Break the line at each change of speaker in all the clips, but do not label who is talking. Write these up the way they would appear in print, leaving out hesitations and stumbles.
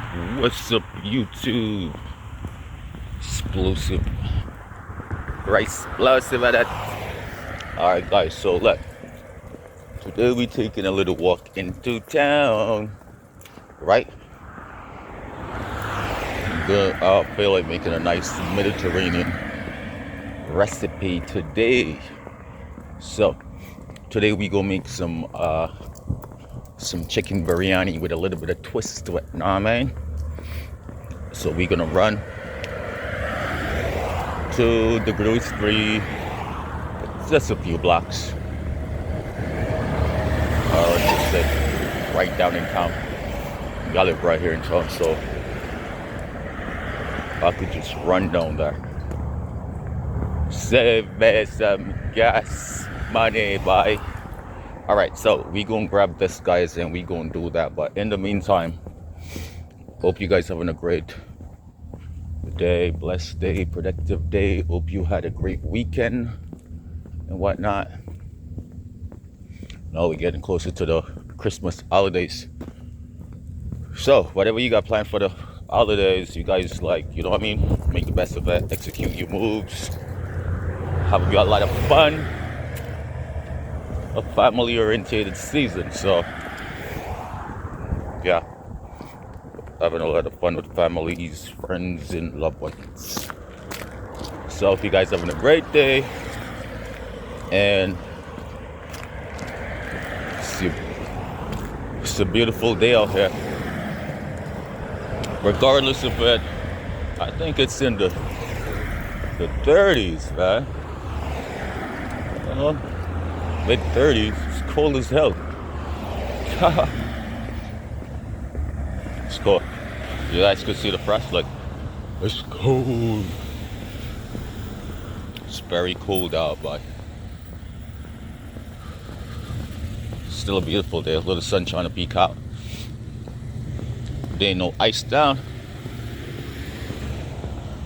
What's up, YouTube? Explosive, right? Explosive at that. All right, guys. So look, today we taking a little walk into town, right? I feel like making a nice Mediterranean recipe today. So today we gonna make some chicken biryani with a little bit of twist to it. Know what I mean? So we're gonna run to the grocery, just a few blocks. Let's just say right down in town. I live right here in town, so I could just run down there. Save me some gas money, bye. Alright, so we gonna grab this, guys, and we gonna do that. But in the meantime, hope you guys having a great day, blessed day, productive day. Hope you had a great weekend and whatnot. Now we're getting closer to the Christmas holidays. So whatever you got planned for the holidays, you guys, like, you know what I mean, make the best of it, execute your moves, have a lot of fun. A family oriented season, so yeah, having a lot of fun with families, friends, and loved ones. So if you guys having a great day, and it's a beautiful day out here, regardless of it. I think it's in the 30s, man. You know, mid 30s. It's cold as hell. It's cold. You guys could see the frost, like, it's cold. It's very cold out, but still a beautiful day. A little sunshine to peek out. There ain't no ice down.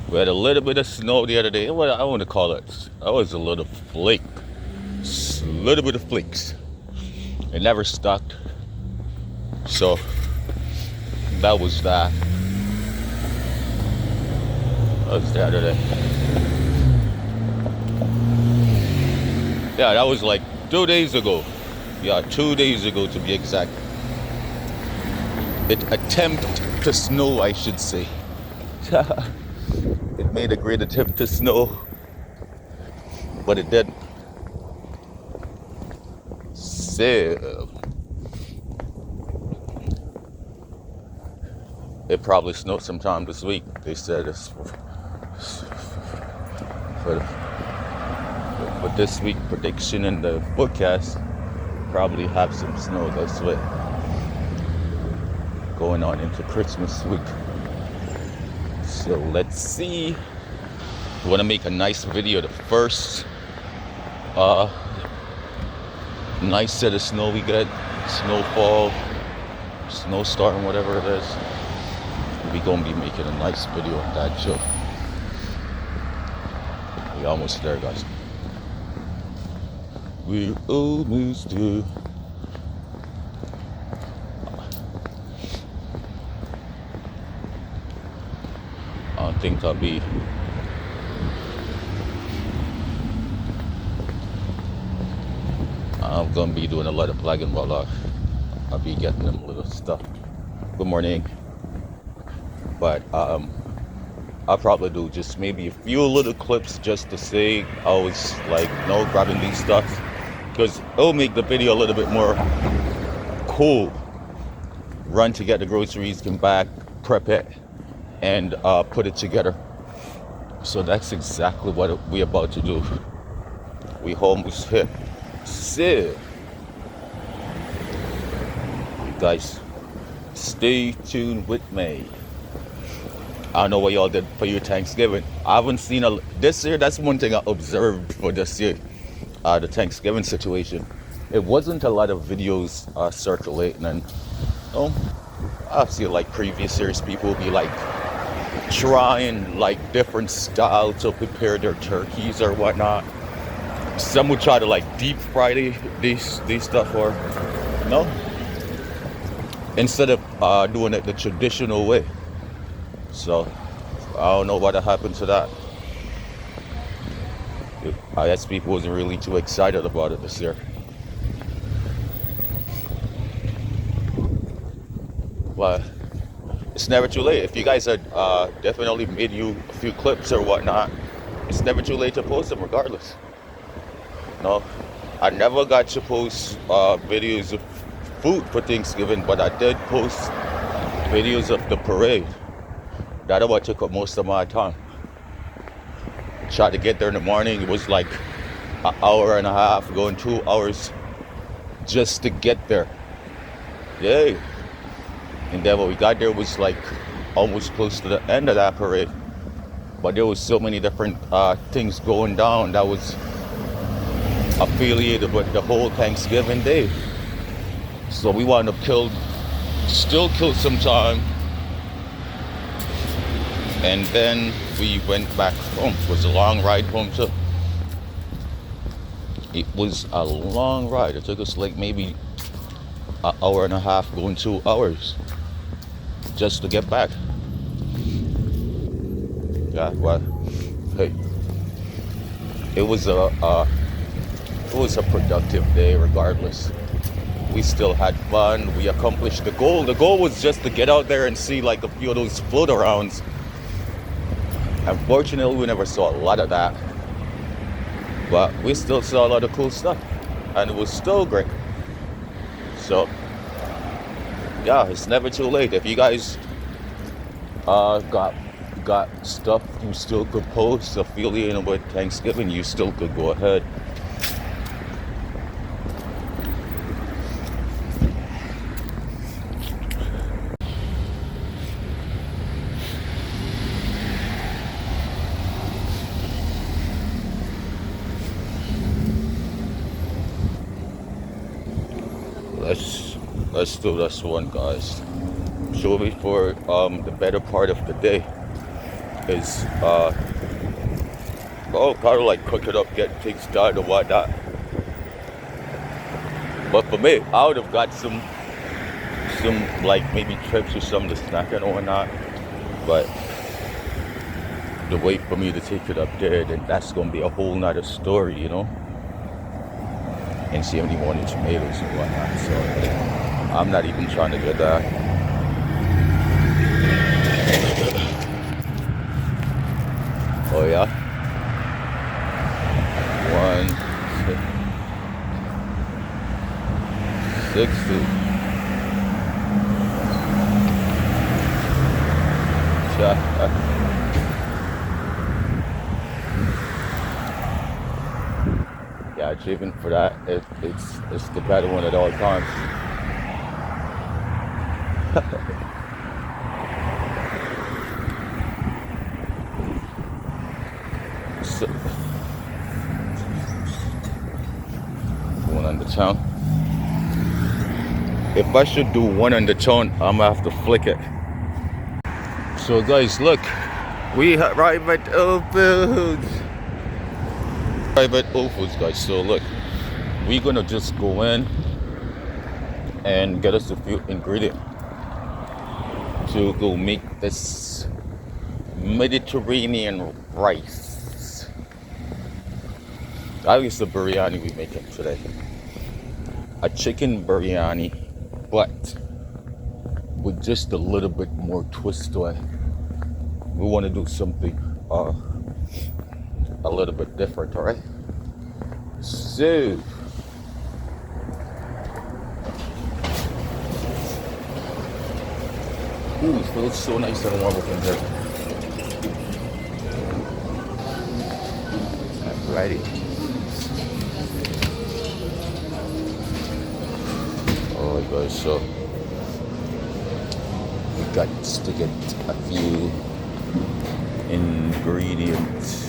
We had a little bit of snow the other day. What I want to call it, that was a little flake. A little bit of flakes. It never stuck. So that was that. That was the other day. Yeah, that was like 2 days ago. Yeah, 2 days ago to be exact. It attempted to snow, I should say. It made a great attempt to snow, but it didn't. So it probably snowed sometime this week. They said it's for this week prediction in the forecast. Probably have some snow this week, going on into Christmas week. So let's see. I want to make a nice video. The first nice set of snow we get, snowfall, snowstorm, whatever it is. We gonna be making a nice video of that too. We almost there, guys. We're almost there. I don't think I'll be I'm gonna be doing a lot of vlogging while I'll be getting them little stuff. Good morning. But I'll probably do just maybe a few little clips just to say I was like, no, grabbing these stuff, because it'll make the video a little bit more cool. Run to get the groceries, come back, prep it, and put it together. So that's exactly what we're about to do. We almost hit. So, you guys, stay tuned with me. I don't know what y'all did for your Thanksgiving. I haven't seen this year. That's one thing I observed for this year, the Thanksgiving situation. It wasn't a lot of videos circulating, and I see like previous years people be like trying like different style to prepare their turkeys or whatnot. Some would try to like deep fry these stuff, or instead of doing it the traditional way. So I don't know what happened to that. I guess people wasn't really too excited about it this year. But it's never too late. If you guys had definitely made you a few clips or whatnot, it's never too late to post them regardless. No, I never got to post videos of food for Thanksgiving, but I did post videos of the parade. That's what took up most of my time. Tried to get there in the morning. It was like an hour and a half, going 2 hours just to get there. Yay. And then when we got there, it was like almost close to the end of that parade. But there was so many different things going down that was affiliated with the whole Thanksgiving day. So we wound up still killed some time. And then we went back home. It was a long ride home too. It was a long ride. It took us like maybe an hour and a half, going 2 hours just to get back. Yeah, well, hey, it was a productive day regardless. We still had fun. We accomplished the goal. The goal was just to get out there and see like a few of those float arounds. Unfortunately, we never saw a lot of that, but we still saw a lot of cool stuff, and it was still great. So yeah, it's never too late. If you guys got stuff you still could post affiliated with Thanksgiving, you still could go ahead. Let's do this one, guys. Show me for the better part of the day is kind of like cook it up, get things done and whatnot. But for me, I would have got some like maybe trips or something to snack and whatnot. But the wait for me to take it up there, then that's gonna be a whole nother story, you know. And see how many more tomatoes and whatnot. So I'm not even trying to get that. Oh yeah. 160. Yeah, achievement for that. It's the better one at all times. So, one on the town. If I should do one on the town, I'm gonna have to flick it. So guys, look, we arrived at Whole Foods. Guys. So look, we're gonna just go in and get us a few ingredients to go make this Mediterranean rice. That is the biryani we're making today. A chicken biryani, but with just a little bit more twist to it. We want to do something a little bit different, all right? So ooh, it feels so nice and warm up in here. Alrighty. Alright guys, so we got to get a few ingredients.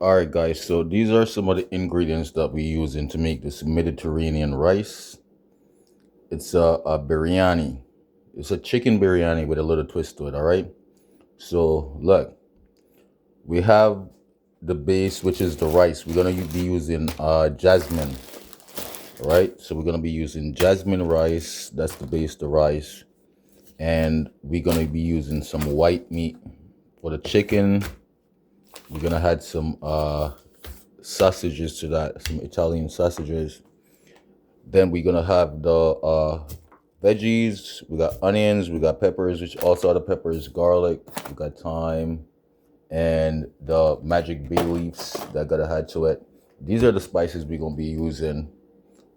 All right, guys. So these are some of the ingredients that we using to make this Mediterranean rice. It's a biryani. It's a chicken biryani with a little twist to it. All right. So look, we have the base, which is the rice. We're gonna be using jasmine. All right. So we're gonna be using jasmine rice. That's the base, the rice, and we're gonna be using some white meat for the chicken. We're gonna add some sausages to that, some Italian sausages. Then we're gonna have the veggies. We got onions, we got peppers, which also the peppers, garlic, we got thyme, and the magic bay leaves that gotta add to it. These are the spices we're gonna be using.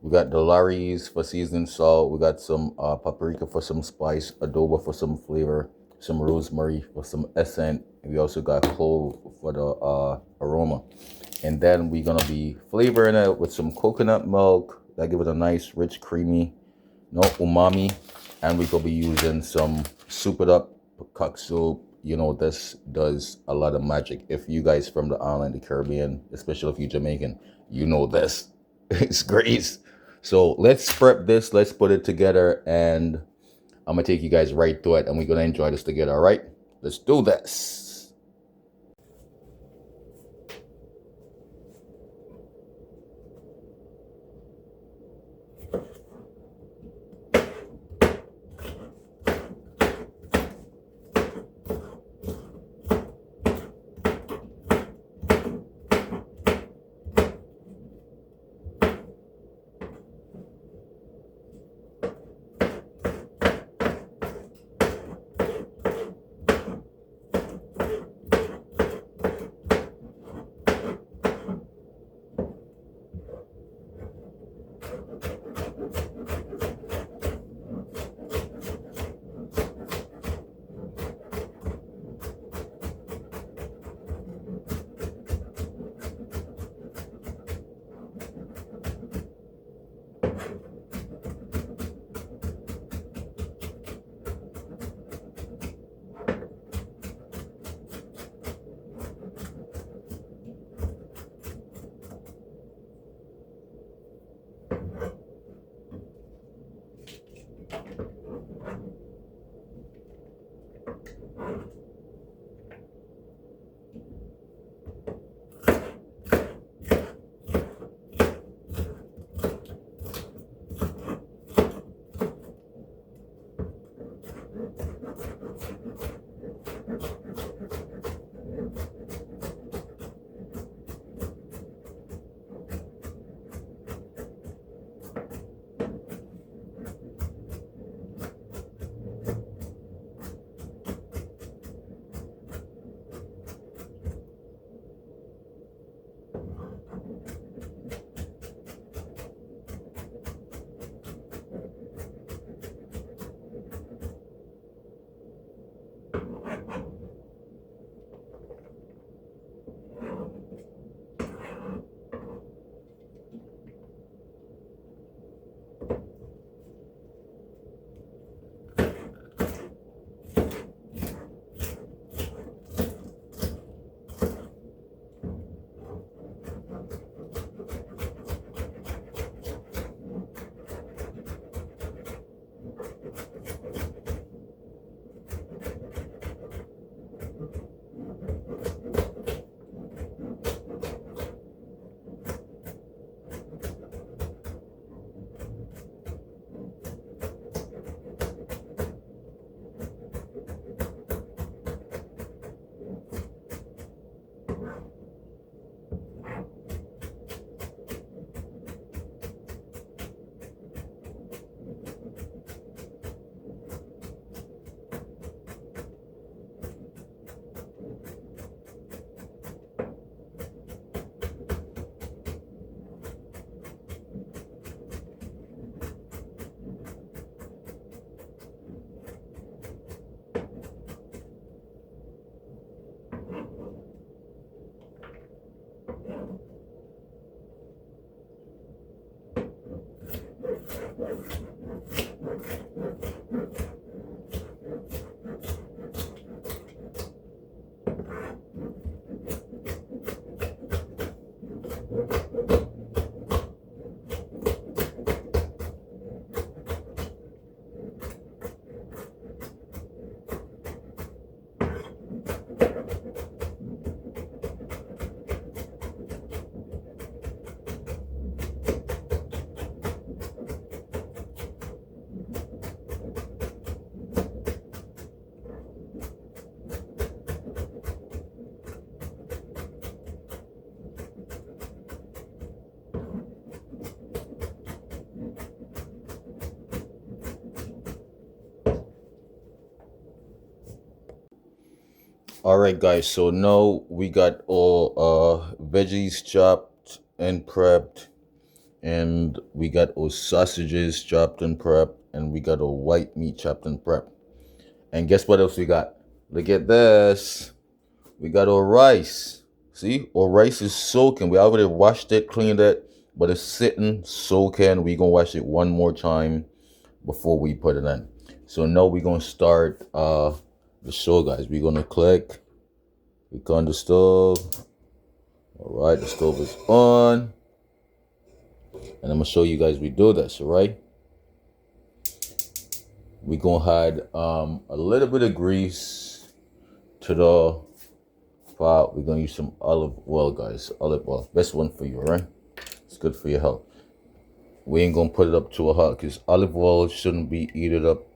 We got the Laris for seasoning salt. We got some paprika for some spice, adobo for some flavor, some rosemary for some essence. And we also got clove for the aroma. And then we're gonna be flavoring it with some coconut milk that give it a nice, rich, creamy, no umami. And we're gonna be using some soup it up, cock soup. You know, this does a lot of magic. If you guys from the island, the Caribbean, especially if you're Jamaican, you know this. It's great. So let's prep this, let's put it together, and I'm gonna take you guys right through it, and we're gonna enjoy this together. All right, let's do this. All right, guys. So now we got all veggies chopped and prepped, and we got our sausages chopped and prepped, and we got our white meat chopped and prepped. And guess what else we got? Look at this. We got our rice. See, our rice is soaking. We already washed it, cleaned it, but it's sitting soaking. We gonna wash it one more time before we put it in. So now we're gonna start the show, guys. We're gonna click on the stove. All right, the stove is on, and I'm gonna show you guys we do this. All right, we gonna add a little bit of grease to the pot. We're gonna use some olive oil, guys. Olive oil, best one for you. All right, it's good for your health. We ain't gonna put it up too hot because olive oil shouldn't be heated up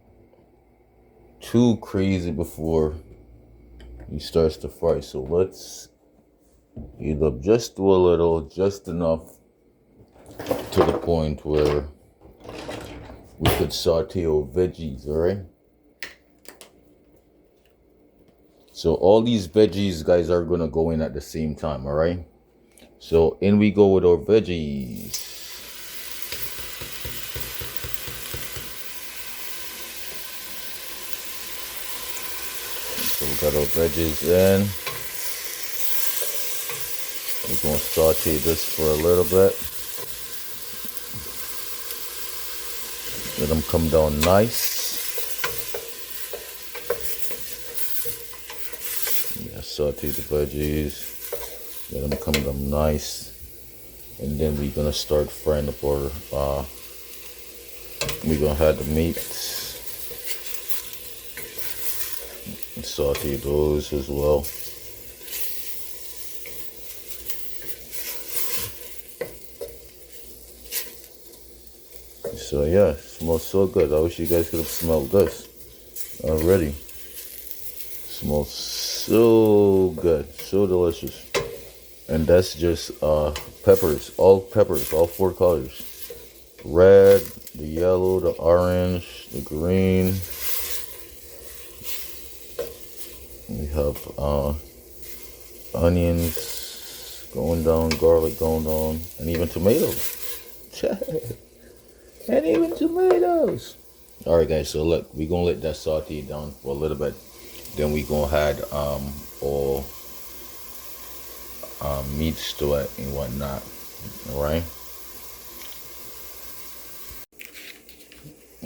too crazy before it starts to fry. So let's heat up just a little, just enough to the point where we could saute our veggies, all right? So all these veggies, guys, are gonna go in at the same time, all right? So in we go with our veggies. So we got our veggies in. We're gonna saute this for a little bit. Let them come down nice. Yeah, saute the veggies. Let them come down nice. And then we're gonna start frying up our we're gonna have the meat and saute those as well. So yeah, it smells so good. I wish you guys could have smelled this already. It smells so good, so delicious. And that's just peppers, all 4 colors. Red, the yellow, the orange, the green. We have onions going down, garlic going down, and even tomatoes. And even tomatoes. All right, guys. So look, we're gonna let that saute down for a little bit. Then we gonna add all meats to it and whatnot. All right.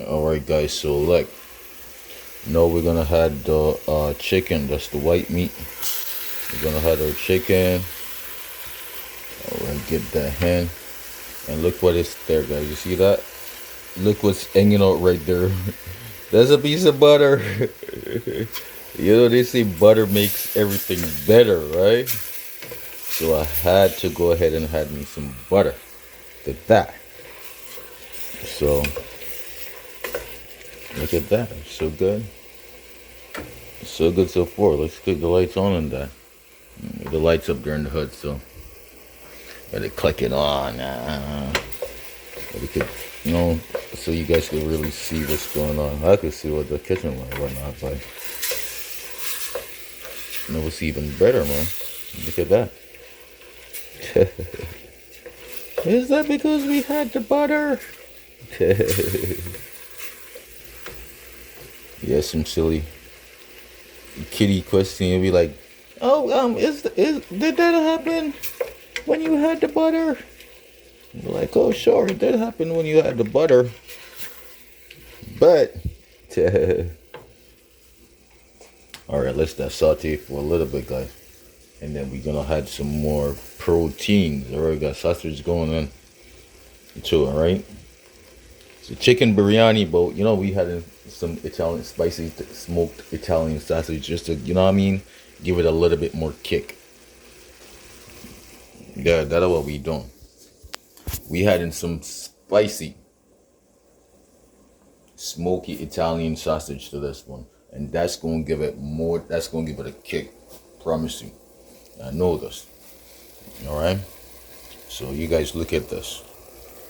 All right, guys. So look, now we're gonna add the chicken. That's the white meat. We're gonna add our chicken. All right, get that hen. And look what is there, guys. You see that? Look what's hanging out right there. That's a piece of butter. You know, they say butter makes everything better, right? So I had to go ahead and add me some butter to that. So look at that. So good. So good so far. Let's get the lights on in that. The lights up there in the hood, so gotta click it on. We could, you know, so you guys can really see what's going on. I could see what the kitchen like right now, but it was even better, man. Look at that. Is that because we had the butter? Yeah, some silly kitty question. You'll be like, "Oh, did that happen when you had the butter?" You're like, "Oh, sure, it did happen when you had the butter, but." All right, let's that saute for a little bit, guys, and then we're gonna add some more proteins. All right, got sausage going in too. All right, so chicken biryani, but you know we had some Italian spicy smoked Italian sausage just to, you know what I mean, give it a little bit more kick. Yeah, that's what we doing. We had in some spicy smoky Italian sausage to this one, and that's gonna give it more. That's gonna give it a kick. Promise you. I know this. All right. So you guys look at this.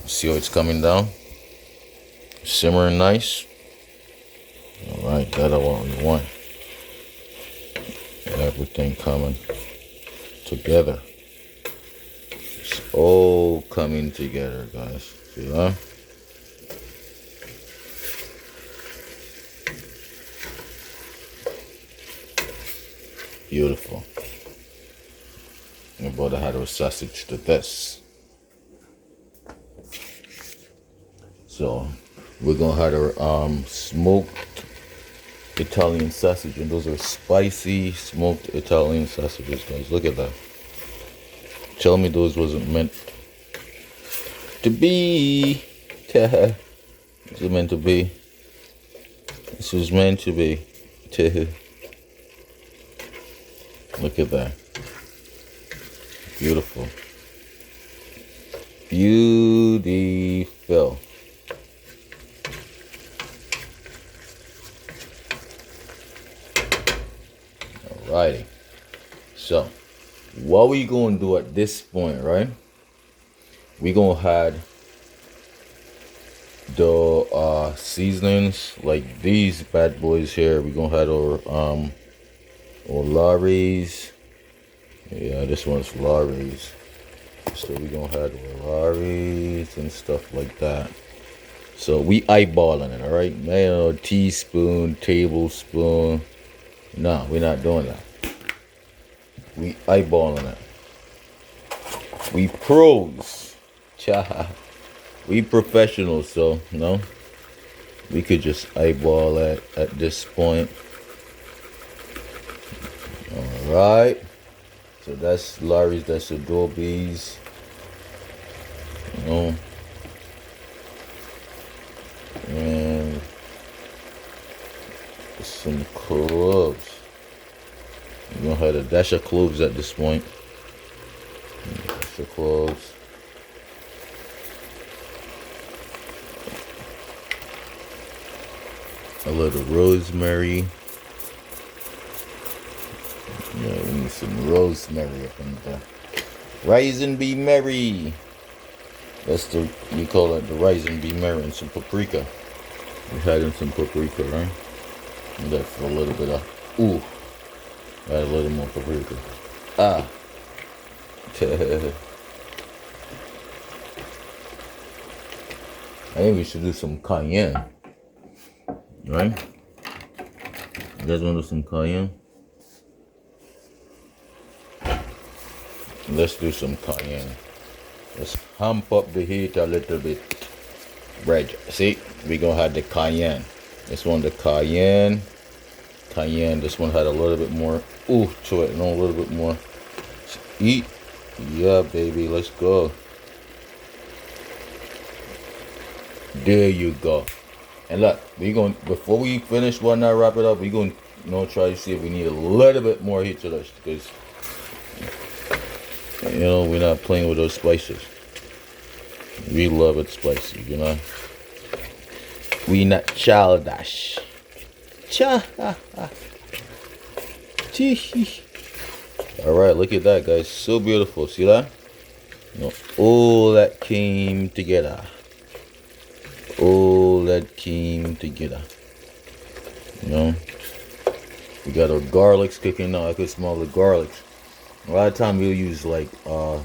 See how it's coming down, simmering nice. All right, that's what we want. There everything coming together. It's all coming together, guys. See that? Beautiful. I'm about to add our sausage to this. So we're gonna have our smoked Italian sausage, and those are spicy smoked Italian sausages, guys. Look at that. Tell me those wasn't meant to be. This was meant to be. This was meant to be. Look at that. Beautiful. Beautiful. Alrighty. So, what we gonna do at this point, right? We gonna add the seasonings like these bad boys here. We gonna add our Lorry's. Yeah, this one's Lorry's. So we gonna add our Lorry's and stuff like that. So we eyeballing it, all right? Man, teaspoon, tablespoon. No, we're not doing that. We eyeballing it. We pros. We professionals, so no. We could just eyeball it at this point. All right. So that's Larry's, that's Adobe's. You know. And some cloves. You're gonna have a dash of cloves at this point. Dash of cloves. A little rosemary. Yeah, we need some rosemary up in there. Rise and be merry. That's the, you call it the rise and be merry, and some paprika. We had in some paprika, right? And that for a little bit of, ooh. Add a little more paprika. Ah. I think we should do some cayenne. Right? You guys want to do some cayenne? Let's do some cayenne. Let's hump up the heat a little bit. Right. See? We're going to have the cayenne. This one, the cayenne. Cayenne. This one had a little bit more ooh to it. No, a little bit more. Let's eat. Yeah, baby. Let's go. There you go. And look, we're going, before we finish one now, wrap it up, we're going to try to see if we need a little bit more heat to this, because we're not playing with those spices. We love it spicy, we not childish. Alright, look at that, guys. So beautiful. See that? All that came together. All that came together. We got our garlics cooking now. I could smell the garlics. A lot of time we'll use like the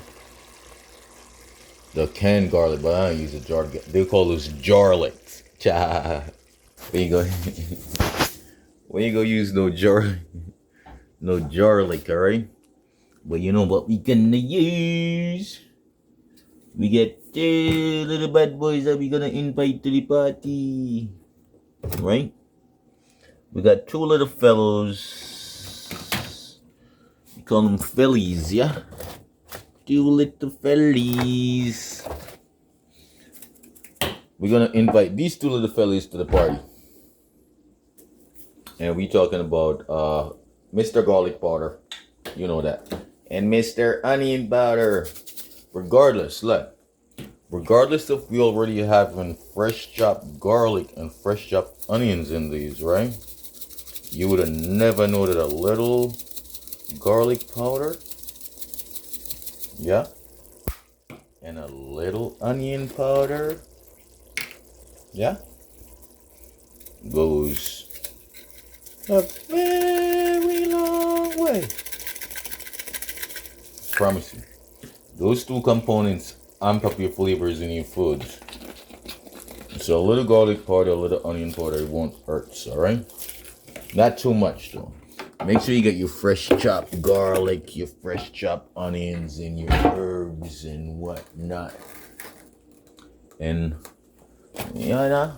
canned garlic, but I don't use the jar. They call those jarlets. Where you go? Where you go use no garlic, alright? But you know what we gonna use? We get two little bad boys that we gonna invite to the party. Right? We got two little fellows. We call them fellies, yeah? Two little fellies. We're gonna invite these two little fellies to the party. And we talking about Mr. Garlic Powder. You know that. And Mr. Onion Powder. Regardless, look. Regardless if we already having fresh chopped garlic and fresh chopped onions in these, right? You would have never know that a little garlic powder, yeah, and a little onion powder, yeah, goes a very long way. Promise you. Those two components amp up your flavors in your foods. So a little garlic powder, a little onion powder, it won't hurt, alright? Not too much though. Make sure you get your fresh chopped garlic, your fresh chopped onions, and your herbs and whatnot. And yeah.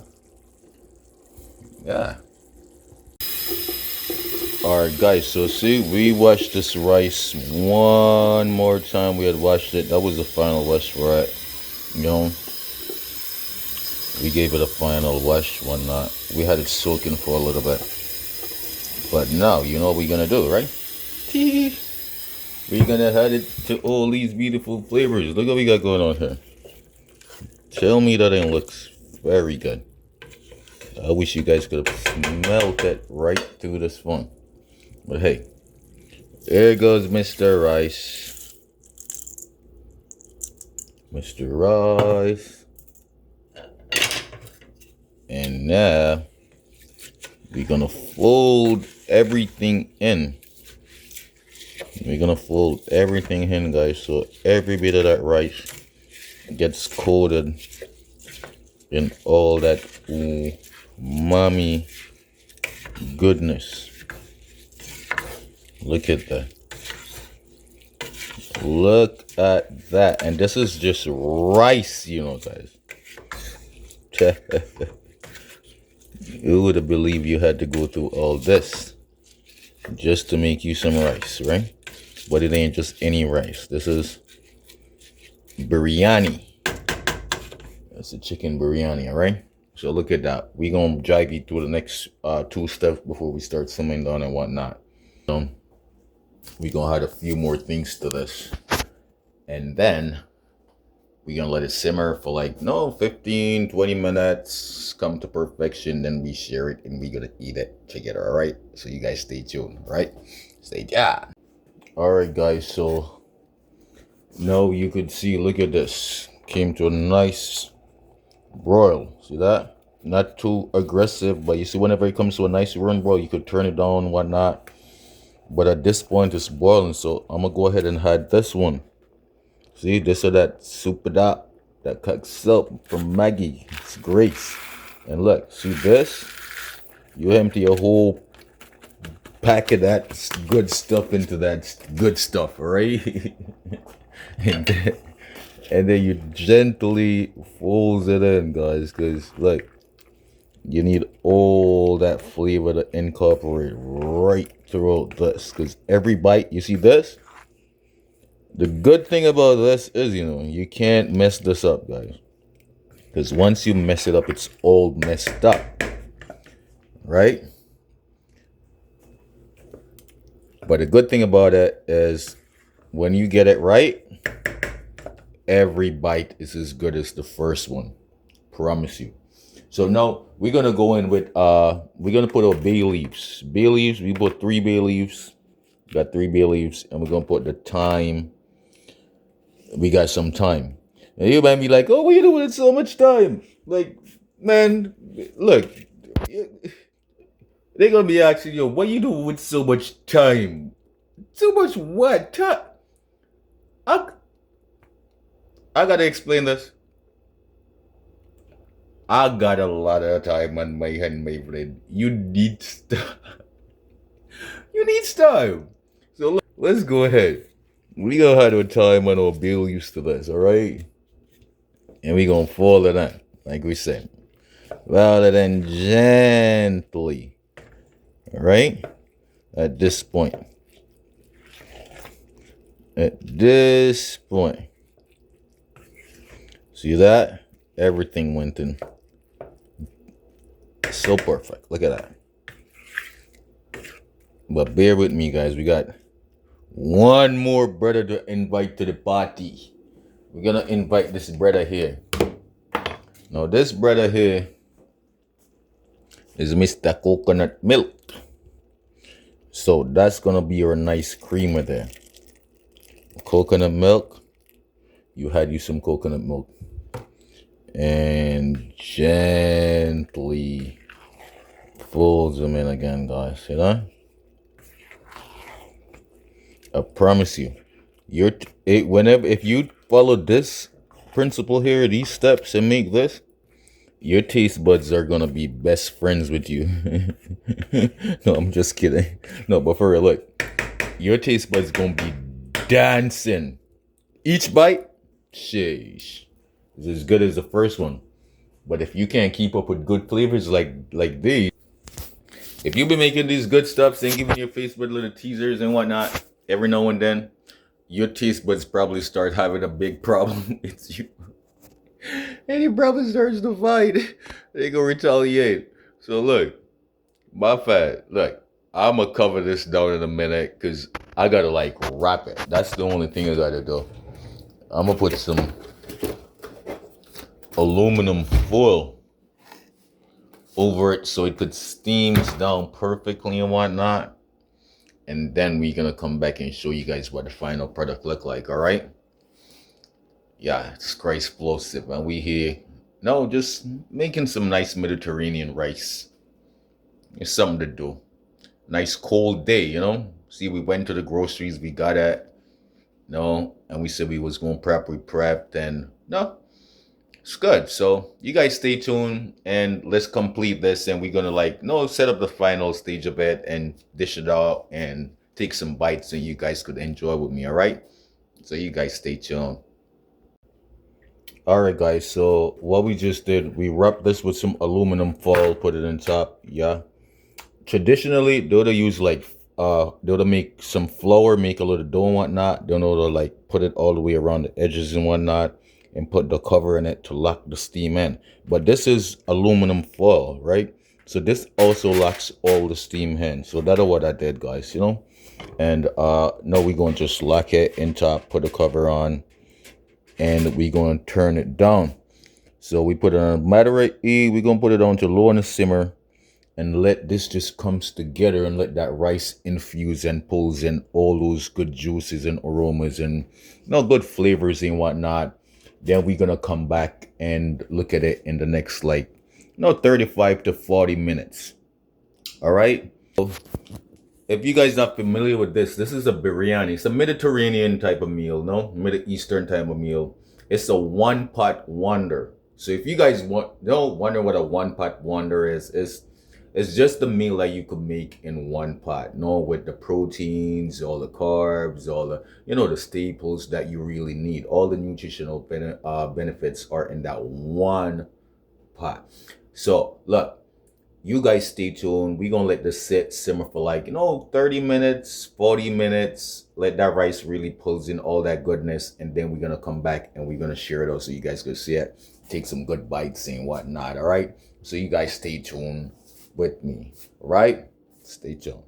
Alright guys, so see, we washed this rice one more time. We had washed it. That was the final wash, right? You know, we gave it a final wash, whatnot. We had it soaking for a little bit. But now, you know what we're gonna do, right? We're gonna add it to all these beautiful flavors. Look what we got going on here. Tell me that it looks very good. I wish you guys could have smelled it right through this phone. But hey, there goes Mr. Rice. Mr. Rice. And now we're gonna fold everything in. We're gonna fold everything in, guys, so every bit of that rice gets coated in all that umami goodness. Look at that. Look at that. And this is just rice, you know, guys. Who would have believed you had to go through all this just to make you some rice, right? But it ain't just any rice. This is biriani. That's a chicken biryani, all right? So look at that. We're going to drive you through the next two steps before we start simmering down and whatnot. We're going to add a few more things to this. And then we're going to let it simmer for like, 15, 20 minutes. Come to perfection. Then we share it and we're going to eat it together, all right? So you guys stay tuned, all right? Stay tuned. All right, guys. So now you could see, look at this. Came to a nice broil. See that? Not too aggressive, but you see whenever it comes to a nice run broil, you could turn it down, whatnot. But at this point it's boiling, so I'm gonna go ahead and add this one. See, this is that super that cooks up from Maggie. It's Grace. And look, see this? You empty a whole pack of that good stuff into that good stuff, right? And then you gently fold it in, guys, because look, you need all that flavor to incorporate right throughout this. Because every bite, you see this? The good thing about this is, you can't mess this up, guys. Because once you mess it up, it's all messed up. Right? But the good thing about it is when you get it right, every bite is as good as the first one. Promise you. So now we're gonna go in with we're gonna put our bay leaves. Bay leaves, we put 3 bay leaves. Got 3 bay leaves, and we're gonna put the thyme. We got some thyme. And you might be like, oh, what are you doing with so much thyme? Like, man, look, they're gonna be asking you, what are you doing with so much thyme? So much what? I gotta explain this. I got a lot of time on my hand, my friend. You need stuff. You need time. So let's go ahead. We gonna have a time on our bill used to this, alright? And we gonna fold it in, like we said. Fold it in gently. Alright? At this point. At this point. See that? Everything went in. So perfect. Look at that. But bear with me, guys. We got one more brother to invite to the party. We're gonna invite this brother here. Now, this brother here is Mr. Coconut Milk. So that's gonna be your nice creamer there. Coconut milk. You had you some coconut milk. And gently fold them in again, guys. See that? I promise you. Whenever if you follow this principle here, these steps, and make this, your taste buds are gonna be best friends with you. No, I'm just kidding. No, but for real, look, your taste buds gonna be dancing. Each bite, sheesh, is as good as the first one. But if you can't keep up with good flavors like these, if you've been making these good stuffs and giving your face bud little teasers and whatnot every now and then, your taste buds probably start having a big problem. It's you. And he probably starts to fight. They go retaliate. So look, my fat, look, I'ma cover this down in a minute because I gotta like wrap it. That's the only thing I gotta do. I'm gonna put some aluminum foil over it so it could steams down perfectly and whatnot. And then we're gonna come back and show you guys what the final product look like. All right. Yeah, it's quite explosive, and we here. No, just making some nice Mediterranean rice. It's something to do. Nice cold day, you know. See, we went to the groceries, we got at, no, and we said we was going to prep. We prepped, and no, it's good. So you guys stay tuned, and let's complete this, and we're gonna like no set up the final stage of it and dish it out and take some bites, and you guys could enjoy with me. All right. So you guys stay tuned. All right, guys. So what we just did, we wrapped this with some aluminum foil, put it on top. Yeah. Traditionally, they'll use like they'll make some flour, make a little dough and whatnot. They'll like put it all the way around the edges and whatnot, and put the cover in it to lock the steam in. But this is aluminum foil, right? So this also locks all the steam in. So that's what I did, guys. You know, and now we're going to just lock it in top, put the cover on, and we're going to turn it down. So we put it on moderate E. We're going to put it on to low on the simmer and let this just comes together and let that rice infuse and pulls in all those good juices and aromas and good flavors and whatnot. Then we're going to come back and look at it in the next 35 to 40 minutes. All right. So if you guys not familiar with this is a biriani. It's a Mediterranean type of meal, no? Middle Eastern type of meal. It's a one pot wonder. So if you guys don't wonder what a one pot wonder is, it's just the meal that you could make in one pot, with the proteins, all the carbs, all the, the staples that you really need. All the nutritional benefits are in that one pot. So look, you guys stay tuned. We're going to let this simmer for 30 minutes, 40 minutes. Let that rice really pulls in all that goodness. And then we're going to come back and we're going to share it out so you guys can see it. Take some good bites and whatnot. All right. So you guys stay tuned with me. All right. Stay tuned.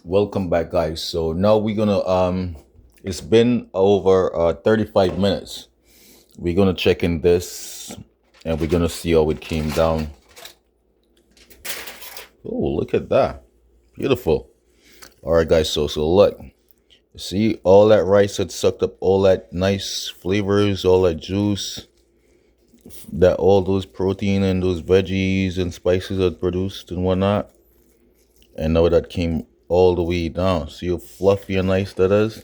Welcome back, guys. So now we're going to, it's been over 35 minutes. We're going to check in this and we're going to see how it came down. Oh, look at that. Beautiful. All right, guys. So look. See, all that rice had sucked up all that nice flavors, all that juice, that all those protein and those veggies and spices had produced and whatnot. And now that came all the way down. See how fluffy and nice that is?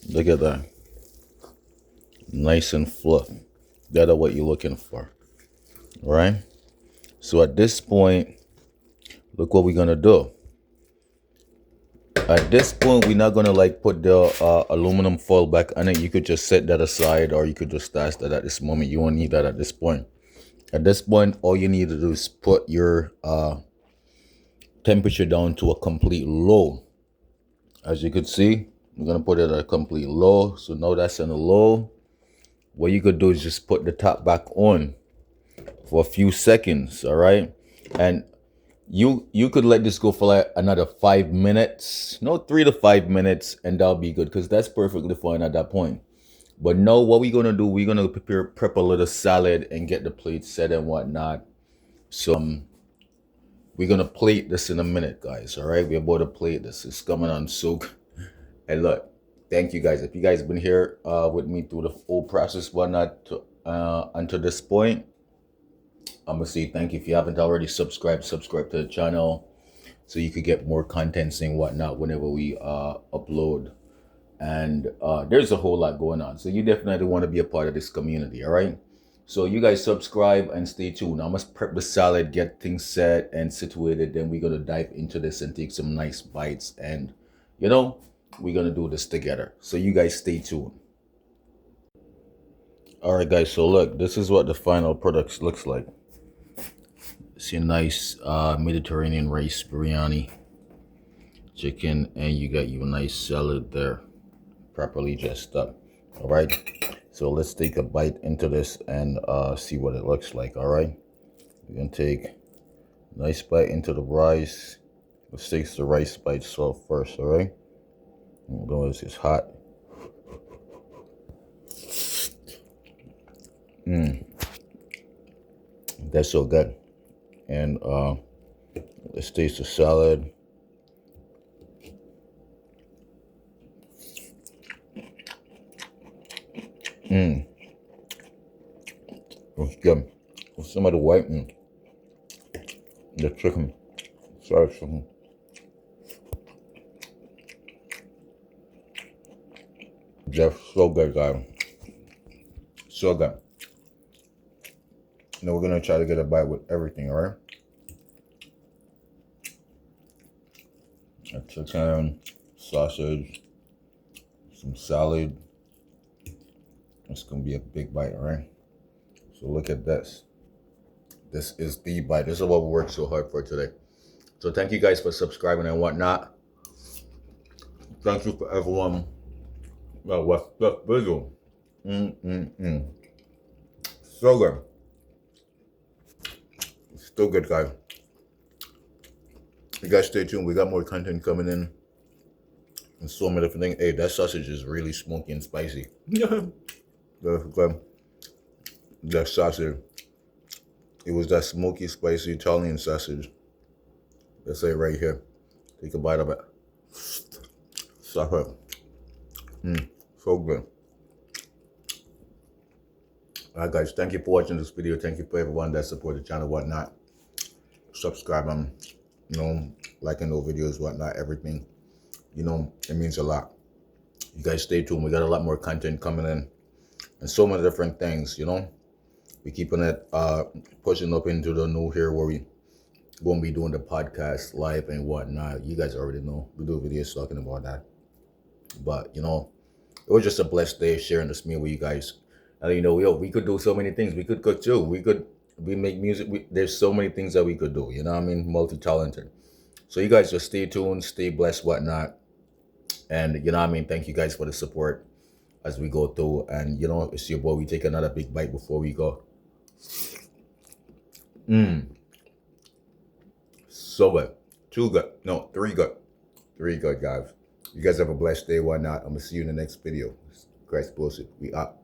Look at that. Nice and fluffy. That's what you're looking for. All right. So at this point, look what we're going to do. At this point, we're not going to put the aluminum foil back on it. You could just set that aside or you could just stash that at this moment. You won't need that at this point. At this point, all you need to do is put your temperature down to a complete low. As you could see, I'm going to put it at a complete low. So now that's in a low. What you could do is just put the top back on for a few seconds. All right. And you could let this go for another 5 minutes, 3 to 5 minutes, and that'll be good because that's perfectly fine at that point. But now what we're gonna do, we're gonna prep a little salad and get the plate set and whatnot. So we're gonna plate this in a minute, guys. All right, we're about to plate this. It's coming on so good. And look, thank you guys. If you guys been here with me through the whole process, whatnot, until this point, I'm gonna say thank you. If you haven't already subscribed to the channel. so you could get more contents and whatnot whenever we upload. And there's a whole lot going on, so you definitely want to be a part of this community. All right, so you guys subscribe and stay tuned. I must prep the salad, get things set and situated, then we're gonna dive into this and take some nice bites, and you know, we're gonna do this together, so you guys stay tuned. All right guys, so look, this is what the final product looks like. It's your nice Mediterranean rice biryani chicken, and you got your nice salad there, properly dressed up. All right, so let's take a bite into this and see what it looks like. All right, we're gonna take a nice bite into the rice. Let's take the rice bite soft first. All right, although this is hot. That's so good. And let's taste the salad. It's good. Some of the white meat, the chicken, sorry, chicken. Just so good, guys. So good. Now we're gonna try to get a bite with everything, all right? A chicken, sausage, some salad. It's gonna be a big bite, all right? So look at this. This is the bite. This is what we worked so hard for today. So thank you guys for subscribing and whatnot. Thank you for everyone that watched this video. So good. Still good, guys. You guys stay tuned. We got more content coming in. And so many different things. Hey, that sausage is really smoky and spicy. That's good. That sausage. It was that smoky, spicy Italian sausage. Let's say right here. Take a bite of it. Stop it. So good. Alright guys, thank you for watching this video. Thank you for everyone that supported the channel, whatnot. Subscribe, you know, liking those videos, whatnot, everything. You know, it means a lot. You guys stay tuned. We got a lot more content coming in. And so many different things, you know. We keeping it pushing up into the new here where we won't be doing the podcast live and whatnot. You guys already know. We do videos talking about that. But, you know, it was just a blessed day sharing this meal with you guys. And, you know, we could do so many things. We could cook too. We make music. There's so many things that we could do. You know what I mean? Multi-talented. So you guys just stay tuned, stay blessed, whatnot. And, you know what I mean? Thank you guys for the support as we go through. And, you know, it's your boy. We take another big bite before we go. So good. 2 good. No, 3 good. 3 good, guys. You guys have a blessed day, whatnot. I'm going to see you in the next video. Christ bless it. We out.